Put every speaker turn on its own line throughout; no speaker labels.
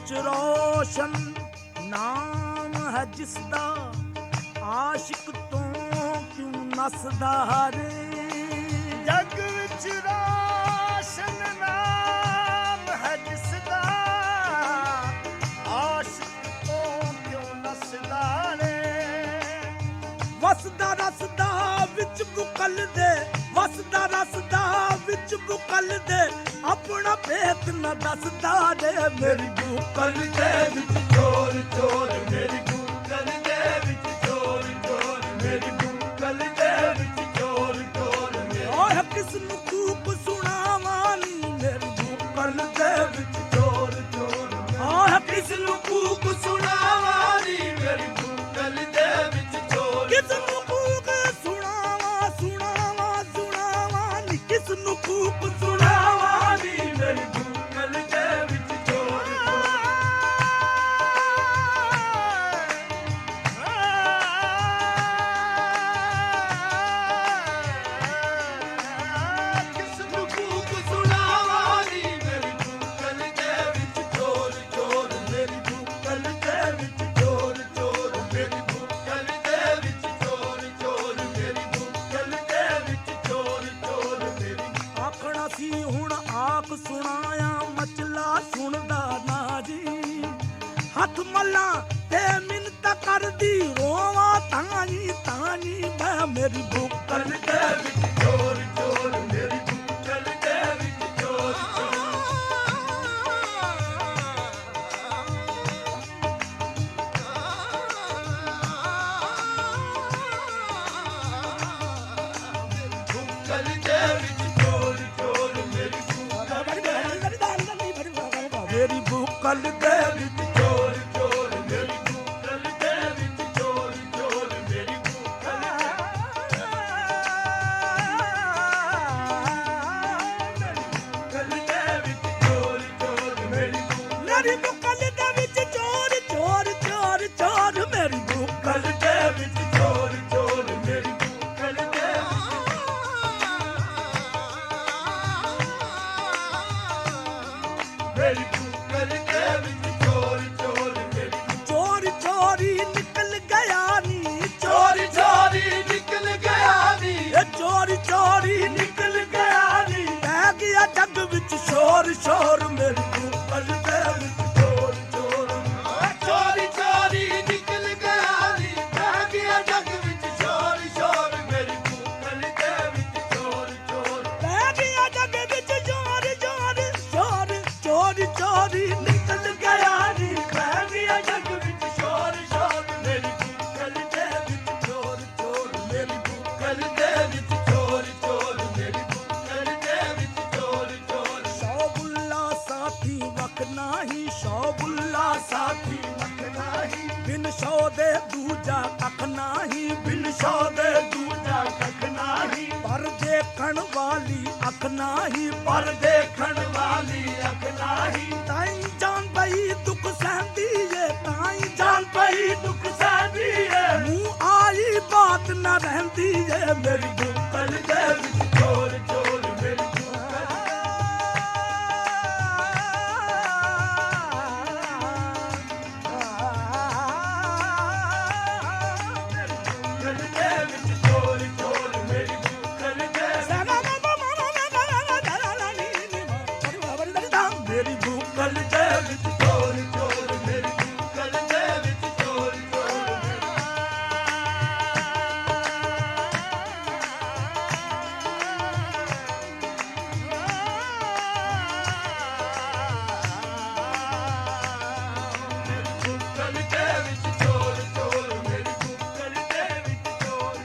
ਵਿੱਚ ਰੋਸ਼ਨ ਨਾਮ ਹੈ ਜਿਸਦਾ, ਆਸ਼ਿਕ ਤੋਂ ਕਿਉਂ ਨਸਦਾ ਰੇ।
ਜਗ ਵਿੱਚ ਰੋਸ਼ਨ ਨਾਮ ਹੈ ਜਿਸਦਾ, ਆਸ਼ਿਕ ਤੋਂ ਕਿਉਂ ਨਸਦਾ ਰੇ।
ਵਸਦਾ ਰਸਦਾ ਵਿੱਚ ਬੁਕਲ ਦੇ, ਵਸਦਾ ਰਸਦਾ ਵਿੱਚ ਬੁਕਲ ਦੇ, ਆਪਣਾ ਭੇਤ ਨਾ ਦੱਸਦਾ ਰੇ। ਮੇਰੀ ਬੁਕਲ ਦੇ ਵਿੱਚ ਚੋਰ ਚੋਰ, ਮੇਰੀ ਬੁਕਲ ਦੇ ਵਿੱਚ ਚੋਰ ਚੋਰ, ਮੇਰੀ ਬੁਕਲ ਦੇ ਵਿੱਚ ਚੋਰ ਚੋਰ। ਓਏ ਕਿਸ ਨੂੰ ਕੂਕ ਸੁਣਾਵਾਂ ਨੀ, ਮੇਰੀ ਬੁਕਲ ਦੇ ਵਿੱਚ ਚੋਰ ਚੋਰ। ਓਏ ਕਿਸ ਨੂੰ ਕੂਕ ਸੁਣਾਵਾਂ ਨੀ, ਮੇਰੀ ਬੁਕਲ ਦੇ ਵਿੱਚ ਚੋਰ। ਕਿਸ ਨੂੰ ਕੂਕ ਸੁਣਾਵਾਂ ਸੁਣਾਵਾਂ ਸੁਣਾਵਾਂ ਨੀ, ਕਿਸ ਨੂੰ ਕੂਕ ਸੁਣਾਵਾਂ ਨੀ, ਮੇਰੀ ਬੁਕਲ ਦੇ ਵਿੱਚ ਚੋਰ ਚੋਰ।
ਕਿਸ ਨੂੰ ਕੂਕ ਸੁਣਾਵਾਂ ਨੀ, ਮੇਰੀ ਬੁਕਲ ਦੇ ਵਿੱਚ ਚੋਰ ਚੋਰ, ਮੇਰੀ ਬੁਕਲ ਦੇ ਵਿੱਚ ਚੋਰ ਚੋਰ, ਮੇਰੀ ਬੁਕਲ ਦੇ ਵਿੱਚ ਚੋਰ ਚੋਰ, ਮੇਰੀ ਬੁਕਲ ਦੇ ਵਿੱਚ ਚੋਰ ਚੋਰ। ਮੇਰੀ
ਆਖਣਾ ਸੀ ਹੁਣ ਆਪ ਸੁਣਾਇਆ, ਮਚਲਾ ਸੁਣਦਾ ਨਾ ਜੀ। ਹੱਥ ਮੱਲਾਂ ਤੇ ਮਿੰਨਤ ਕਰਦੀ, ਰੋਵਾਂ ਤਾਂਜੀ ਤਾਂਜੀ ਮੈਂ। ਮੇਰੀ ਬੁਕਲ ਦੇ ਵਿੱਚ
ਚੋਰ ਚੋਰ, ਮੇਰੀ ਬੁਕਲ ਦੇ ਵਿੱਚ ਚੋਰ ਚੋਰ। ਬੁਕਲ ਦੇ ਵਿੱਚ ਚੋਰ ਚੋਰ, ਮੇਰੀ ਬੁਕਲ ਦੇ
ਮੇਰੀ ਬੁਕਲ ਦੇ ਵਿੱਚ
ਚੋਰ ਚੋਰ, ਮੇਰੀ ਬੁਕਲ ਦੇ ਵਿੱਚ ਚੋਰ ਚੋਰ, ਮੇਰੀ ਬੁਕਲ ਦੇ ਵਿੱਚ ਚੋਰ ਚੋਰ, ਮੇਰੀ
ਮੇਰੀ ਬੁਕਲ ਦੇ ਵਿੱਚ ਚੋਰ ਚੋਰ ਚੋਰ ਚੋਰ। ਮੇਰੀ ਬੁਕਲ ਦੇ ਵਿੱਚ
ਚੋਰ ਚੋਰ, ਮੇਰੀ ਬੁਕਲ ਦੇ ਮੇਰੀ ਬੁਕਲ ਦੇ ਵਿੱਚ ਚੋਰ ਚੋਰ, ਮੇਰੀ
ਚੋਰ ਚੋਰੀ ਨਿਕਲ ਗਿਆ ਨੀ,
ਚੋਰੀ ਚੋਰੀ ਨਿਕਲ ਗਿਆ ਨੀ,
ਇਹ ਚੋਰੀ ਚੋਰੀ ਨਿਕਲ ਗਿਆ ਨੀ। ਪੈ ਗਿਆ ਜੱਗ ਵਿੱਚ ਸ਼ੋਰ ਸ਼ੋਰ, ਮੇਰੀ ਬੁਕਲ ਦੇ ਵਿੱਚ ਚੋਰ ਚੋਰ।
ਚੋਰੀ ਚੋਰੀ ਨਿਕਲ ਗਿਆ ਨੀ, ਪੈ ਗਿਆ ਜੱਗ ਵਿੱਚ ਸ਼ੋਰ ਸ਼ੋਰ, ਮੇਰੀ ਬੁਕਲ ਦੇ ਵਿੱਚ ਚੋਰ ਚੋਰ।
ਪੈ ਗਿਆ ਜੱਗ ਵਿੱਚ ਸ਼ੋਰ ਸ਼ੋਰ ਸ਼ੋਰ, ਚੋਰੀ ਚੋਰੀ ਨਿਕਲ ਗਿਆ ਨੀ।
ਪੈ ਗਿਆ ਜੱਗ ਵਿੱਚ ਸ਼ੋਰ ਸ਼ੋਰ, ਮੇਰੀ ਬੁਕਲ ਦੇ ਵਿੱਚ ਚੋਰ ਚੋਰ, ਮੇਰੀ ਬੁਕਲ ਦੇ ਵਿੱਚ ਚੋਰ ਚੋਰ, ਮੇਰੀ ਬੁਕਲ ਦੇ ਵਿੱਚ ਚੋਰ ਚੋਰ।
ਸੌ ਬੁੱਲਾ ਸਾਥੀ ਵਕ ਨਹੀਂ, ਸੌ ਬੁੱਲਾ ਸਾਥੀ
ਵਕ ਨਹੀਂ,
ਬਿਨ ਸੌ ਦੇ ਦੂਜਾ ਕੱਖ ਨਹੀਂ, ਬਿਨ ਸੌ ਦੇ ਦੂਜਾ ਕੱਖ ਨਹੀਂ। ਪਰ ਦੇਖਣ ਵਾਲੀ ਅੱਖ ਨਹੀਂ, ਪਰ ਦੇਖਣ ਵਾਲੀ ਅੱਖ ਨਹੀਂ। ਤਾਈ ਜਾਨ ਪਈ ਦੁੱਖ ਸਹਿੰਦੀ ਏ, ਤਾਈ ਜਾਨ ਪਈ ਦੁੱਖ ਸਹਿੰਦੀ ਏ। ਮੂੰਹ ਆਈ ਬਾਤ ਨਾ ਰਹਿੰਦੀ ਏ, ਮੇਰੀ ਬੁਕਲ ਦੇ ਵਿੱਚ
ਚੋਰ ਚੋਰ, ਮੇਰੀ ਬੁਕਲ ਦੇ ਵਿੱਚ ਚੋਰ ਚੋਰ, ਮੇਰੀ ਬੁਕਲ ਦੇ
ਮੇਰੀ ਬੁਕਲ
ਦੇ ਵਿੱਚ ਚੋਰ ਚੋਰ, ਮੇਰੀ ਬੁਕਲ ਦੇ ਵਿੱਚ ਚੋਰ ਚੋਰ। ਬੁਕਲ ਦੇ ਵਿੱਚ ਚੋਰ ਚੋਰ, ਮੇਰੀ ਬੁਕਲ ਦੇ ਵਿੱਚ ਚੋਰ।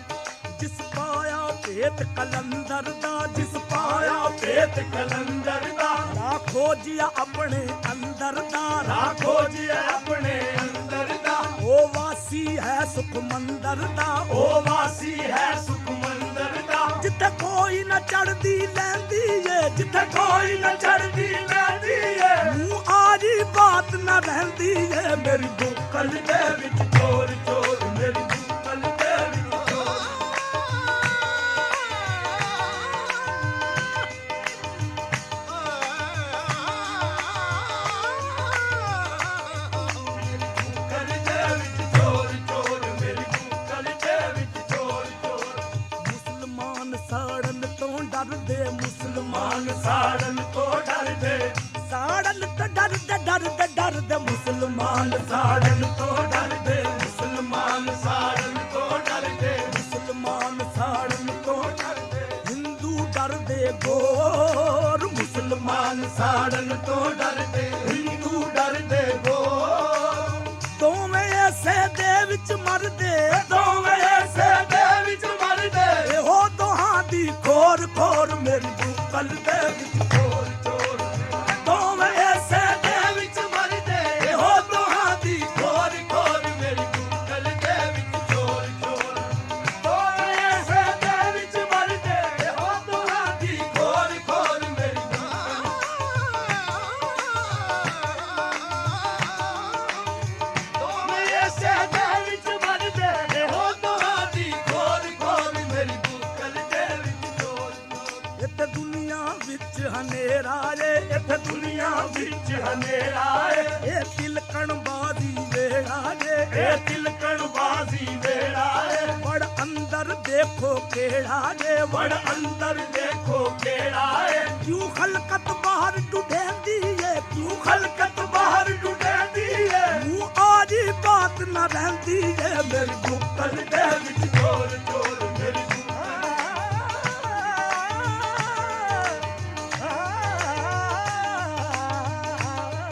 ਜਿਸ ਪਾਇਆ ਭੇਤ ਕਲੰਦਰ ਦਾ, ਜਿਸ ਪਾਇਆ ਭੇਤ ਕਲੰਦਰ ਦਾ। ਰਾ ਖੋਜਿਆ ਆਪਣੇ ਅੰਦਰ ਦਾ, ਰਾ
ਖੋਜਿਆ ਆਪਣੇ ਅੰਦਰ ਦਾ,
ਉਹ ਵਾਸੀ ਹੈ ਸੁਖ ਮੰਦਰ ਦਾ,
ਉਹ ਵਾਸੀ ਹੈ ਸੁਖ ਮੰਦਰ ਦਾ।
ਜਿੱਥੇ ਕੋਈ ਨਾ ਚੜਦੀ ਲੈਂਦੀ ਏ, ਜਿੱਥੇ
ਕੋਈ ਨਾ ਚੜਦੀ ਲੈਂਦੀ ਏ,
ਮੂੰਹ ਆਜੀ ਬਾਤ ਨਾ ਰਹਿੰਦੀ ਏ। ਮੇਰੀ ਬੁਕਲ
ਦੇ ਵਿੱਚ ਚੋਰ ਚੋਰ, ਮੇਰੀ ਬੁਕਲ ਦੇ ਵਿੱਚ ਚੋਰ।
ਡਰਦੇ ਮੁਸਲਮਾਨ
ਸਾੜਨ ਤੋਂ ਡਰਦੇ
ਸਾੜਨ ਤੋਂ ਡਰਦੇ ਡਰਦੇ ਡਰਦੇ ਮੁਸਲਮਾਨ
ਸਾੜਨ ਤੋਂ ਡਰਦੇ ਮੁਸਲਮਾਨ ਸਾੜਨ ਤੋਂ ਡਰਦੇ
ਮੁਸਲਮਾਨ ਸਾੜਨ ਤੋਂ ਡਰਦੇ ਹਿੰਦੂ ਡਰਦੇ ਗੋਰ ਮੁਸਲਮਾਨ
ਸਾੜਨ ਤੋਂ ਡਰਦੇ ਹਿੰਦੂ ਡਰਦੇ ਗੋ
ਦੋਵੇਂ ਐਸੇ ਦੇ ਵਿੱਚ ਮਰਦੇ
ਦੋਵੇਂ ਐਸੇ ਦੇ ਵਿੱਚ ਮਰਦੇ
ਇਹੋ ਦੋਹਾਂ ਦੀ ਖੋਰ ਖੋਰ ਮੇਰੀ ਬੁੱਕਲ ਦੇ ਵਿੱਚ
ਚੋਰ ਚੋਰ
ਦੋਵੇਂ ਐਸੇ
ਦੇ ਵਿੱਚ ਮਰਦੇ ਇਹੋ ਦੋਹਾਂ ਦੀ ਖੋਰ ਖੋਰ ਮੇਰੀ ਬੁੱਕਲ ਦੇ ਵਿੱਚ ਚੋਰ ਚੋਰ ਦੋਵੇਂ ਐਸੇ ਦੇ ਵਿੱਚ ਮਰਦੇ ਇਹੋ ਦੋਹਾਂ ਦੀ ਖੋਰ ਖੋਰ ਮੇਰੀ ਦੋਵੇਂ ਐਸੇ ਦੇ ਵਿੱਚ ਮਰਦੇ ਇਹੋ ਦੋਹਾਂ ਦੀ ਖੋਰ ਖੋਰ ਮੇਰੀ ਬੁੱਕਲ ਦੇ ਵਿੱਚ ਚੋਰ ਚੋਰ
ਇੱਥੇ ਦੁਨੀਆ ਵਿੱਚ ਹਨੇਰਾ ਏ ਇੱਥੇ
ਦੁਨੀਆ ਵਿੱਚ ਹਨੇਰਾ ਏ
ਇਹ ਤਿਲਕਣ ਬਾਜ਼ੀ ਵੇੜਾ ਏ
ਇਹ ਤਿਲਕਣ ਬਾਜ਼ੀ ਵੇੜਾ ਏ
ਵੜ ਅੰਦਰ ਦੇਖੋ ਕਿਹੜਾ ਏ
ਵੜ ਅੰਦਰ ਦੇਖੋ ਕਿਹੜਾ ਏ
ਕਿਉਂ ਖਲਕਤ ਬਾਹਰ ਡੁੱਢੇਂਦੀ ਏ ਕਿਉਂ
ਖਲਕਤ ਬਾਹਰ ਡੁੱਟੇਂਦੀ ਏ
ਮੂੰਹ ਆਜੀ ਬਾਤ ਨਾ ਰਹਿੰਦੀ ਏ ਮੇਰੀ ਬੁੱਕਲ
ਦੇ ਵਿੱਚ ਚੋਰ ਚੋਰ ਮੇਰੀ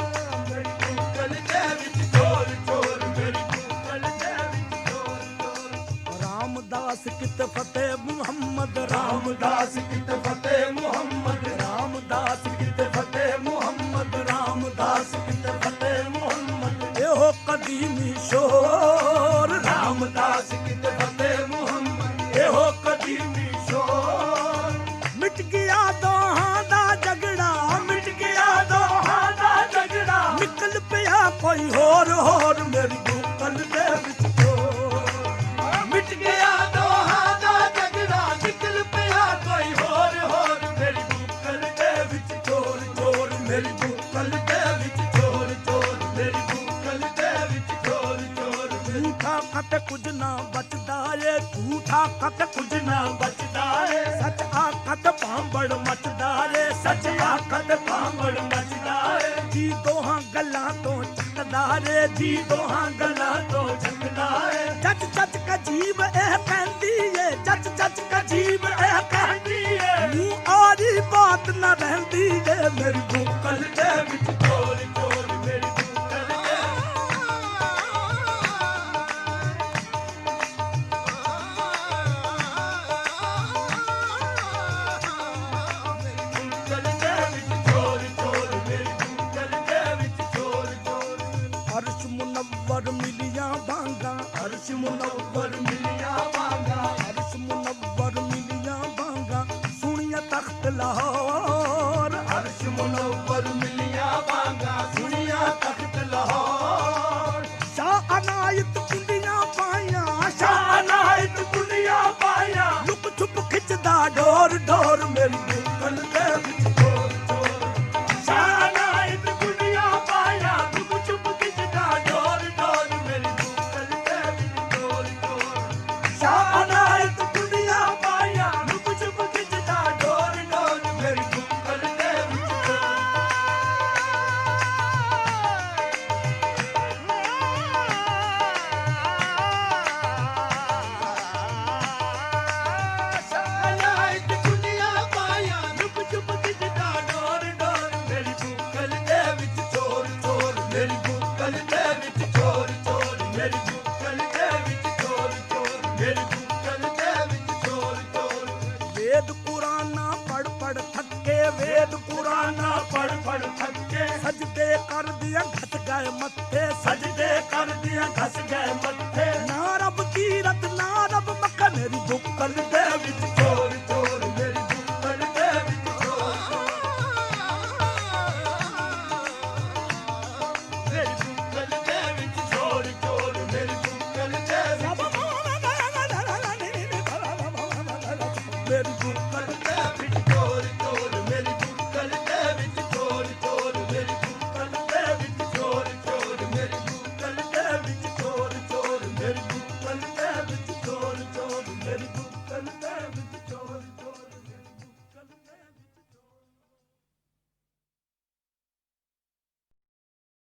ਬੁੱਕਲ ਦੇ ਵਿੱਚ ਚੋਰ ਚੋਰ ਮੇਰੀ ਬੁੱਕਲ ਦੇ ਵਿੱਚ ਚੋਰ ਚੋਰ
ਰਾਮਦਾਸ ਕਿਤ ਫਤਿਹ ਮੁਹੰਮਦ
ਰਾਮਦਾਸ ਕਿਤ ਫਤਿਹ ਮੁਹੰਮਦ
ਰਾਮਦਾਸ
ਕਿਤ ਫਤਿਹ ਮੁਹੰਮਦ ਰਾਮਦਾਸ ਕਿਤ ਫਤਿਹ ਮੁਹੰਮਦ
ਇਹੋ ਕਦੀਮੀ ਸ਼ੋਰ
ਰਾਮਦਾਸ ਕਿਤ ਫਤਿਹ ਮੁਹੰਮਦ ਇਹੋ ਕਦੀਮੀ ਸ਼ੋਰ
ਮਿਟ ਗਿਆ ਦੋਹਾਂ ਦਾ ਝਗੜਾ
ਮਿਟ ਗਿਆ ਦੋਹਾਂ ਦਾ ਝਗੜਾ
ਨਿਕਲ ਪਿਆ ਕੋਈ ਹੋਰ ਹੋਰ ਮੇਰੀ ਬੁੱਕਲ ਦੇ ਵਿੱਚ ਚੋਰ
ਮਿਟ ਗਿਆ ਦੋਹਾਂ ਦਾ ਝਗੜਾ ਨਿਕਲ ਪਿਆ ਕੋਈ ਹੋਰ ਹੋਰ ਮੇਰੀ ਬੁੱਕਲ ਦੇ ਵਿੱਚ ਚੋਰ ਚੋਰ ਮੇਰੀ ਬੁੱਕਲ ਦੇ ਵਿੱਚ ਚੋਰ ਚੋਰ ਮੇਰੀ ਬੁੱਕਲ ਦੇ ਵਿੱਚ ਚੋਰ ਚੋਰ
ਝੂਠਾ ਕਤ ਕੁਝ ਨਾ ਬਚਦਾ ਏ ਝੂਠਾ ਕਤ ਕੁਝ ਨਾ
ਬਚਦਾ ਏ
ਸੱਚ ਆਖਤ ਭਾਂਬੜ ਮਚਦਾ ਏ
ਸੱਚ ਆਖਤ ਭਾਂਬੜ ਮਚਦਾ ਏ
ਜੀ ਦੋਹਾਂ ਗੱਲਾਂ ਤੋਂ ਚੱਕਦਾ ਏ
ਜੀ ਦੋਹਾਂ ਗੱਲਾਂ ਤੋਂ ਝੰਕਦਾ ਏ
ਜੱਜ ਜੱਜ ਕਜੀਬ ਇਹ ਕਹਿੰਦੀ ਏ ਜੱਜ ਜੱਜ ਕਜੀਬ ਇਹ
ਕਹਿੰਦੀ ਏ
ਮੂੰਹ ਆਰੀ ਬਾਤ ਨਾ ਰਹਿੰਦੀ ਏ ਮੇਰੀ
ਬੁੱਕਲ ਦੇ ਵਿੱਚ ਚੋਰ ਚੋਰ ਮੇਰੀ ਬੁੱਕਲ ਦੇ ਬੁੱਕਲ ਦੇ ਵਿੱਚ ਚੋਰ ਚੋਰ ਮੇਰੀ ਬੁੱਕਲ ਦੇ ਵਿੱਚ ਚੋਰ ਚੋਰ
ਅਰਸ਼ ਮੁਨੱਵਰ ਮਿਲੀਆਂ ਬਾਂਗਾ
ਅਰਸ਼ ਮੁਨੱਵਰ ਮਿਲਿਆ ਵਾਂਗਾ
ਅਰਸ਼ ਮੁਨੱਵਰ ਮਿਲੀਆਂ ਬਾਂਗਾ ਸੁਣੀਆਂ ਤਖਤ ਲਾਹੌਰ
ਅਰਸ਼ ਮੁਨੱਵਰ ਮਿਲਿਆ ਵਾਂਗਾ ਸੁਣਿਆ ਤਖਤ ਲਾਹੌਰ
ਸ਼ਾਹ ਅਨਾਇਤ ਕੁੰਡੀਆਂ ਪਾਈਆਂ
ਸ਼ਾਹ ਅਨਾਇਤ ਕੁੰਡੀਆਂ ਪਾਈਆਂ
ਲੁਕ ਛੁਪ ਖਿੱਚਦਾ ਡੋਰ ਡੋਰ ਮੇਰੀ ਬੁੱਕਲ ਦੇ ਵਿੱਚ
ਚੋਰ ਚੋਰ ਸ਼ਾਹ ਅਨਾਇਤ ਕੁੰਡੀਆਂ ਪਾਈਆਂ ਚੁੱਪ ਚੁੱਪ ਖਿੱਚਦਾ ਡੋਰ ਡੋਰ ਮੇਰੀ ਬੁੱਕਲ ਦੇ ਵਿੱਚ ਚੋਰ ਚੋਰ ਸ਼ਾਹ ਅਨਾਇਤ ਕੁੰਡੀਆਂ ਪਾਈਆਂ ਚੁੱਪ ਚੁੱਪ ਖਿੱਚਦਾ ਡੋਰ ਡੋਰ ਮੇਰੀ ਬੁੱਕਲ ਦੇ ਵਿੱਚ ਚੋਰ ਅਨਾਇਤ ਕੁੰਡੀਆਂ ਪਾਈਆਂ ਚੁੱਪ ਚੁੱਪ ਖਿੱਚਦਾ ਡੋਰ ਡੋਰ ਮੇਰੀ ਬੁੱਕਲ ਦੇ ਵਿੱਚ ਚੋਰ ਚੋਰ ਮੇਰੀ ਬੁੱਕਲ ਦੇ ਵਿੱਚ ਚੋਰ ਚੋਰ ਮੇਰੀ ਬੁੱਕਲ ਦੇ ਵਿੱਚ ਚੋਰ ਚੋਰ ਮੇਰੀ ਬੁੱਕਲ ਦੇ ਵਿੱਚ ਚੋਰ ਚੋਰ
ਵੇਦ ਕੁਰਾਨਾ ਪੜ ਪੜ ਥੱਕੇ ਵੇਦ ਕੁਰਾਨਾ
ਪੜ ਪੜ ਥੱਕੇ
ਸਜਦੇ ਕਰਦੀਆਂ ਘਟ ਗਏ ਮੱਥੇ
ਸਜਦੇ ਕਰਦੀਆਂ ਘਸ ਗਏ ਮੱਥੇ
ਨਾ ਰੱਬ ਕੀਰਤ ਨਾ ਰੱਬ ਮੱਕਾ ਮੇਰੀ ਬੁੱਕਲ ਦੇ ਵਿੱਚ
ਚੋਰ ਚੋਰ ਮੇਰੀ ਬੁੱਕਲ ਦੇ ਵਿੱਚ ਚੋਰ ਮੇਰੀ ਬੁੱਕਲ ਦੇ ਵਿੱਚ ਚੋਰ ਚੋਰ ਮੇਰੀ ਬੁੱਕਲ ਦੇ ਵਿੱਚ
ਮੇਰੀ ਬੁੱਕਲ
ਮੇਰੀ ਬੁੱਕਲ ਦੇ ਵਿੱਚ ਚੋਰ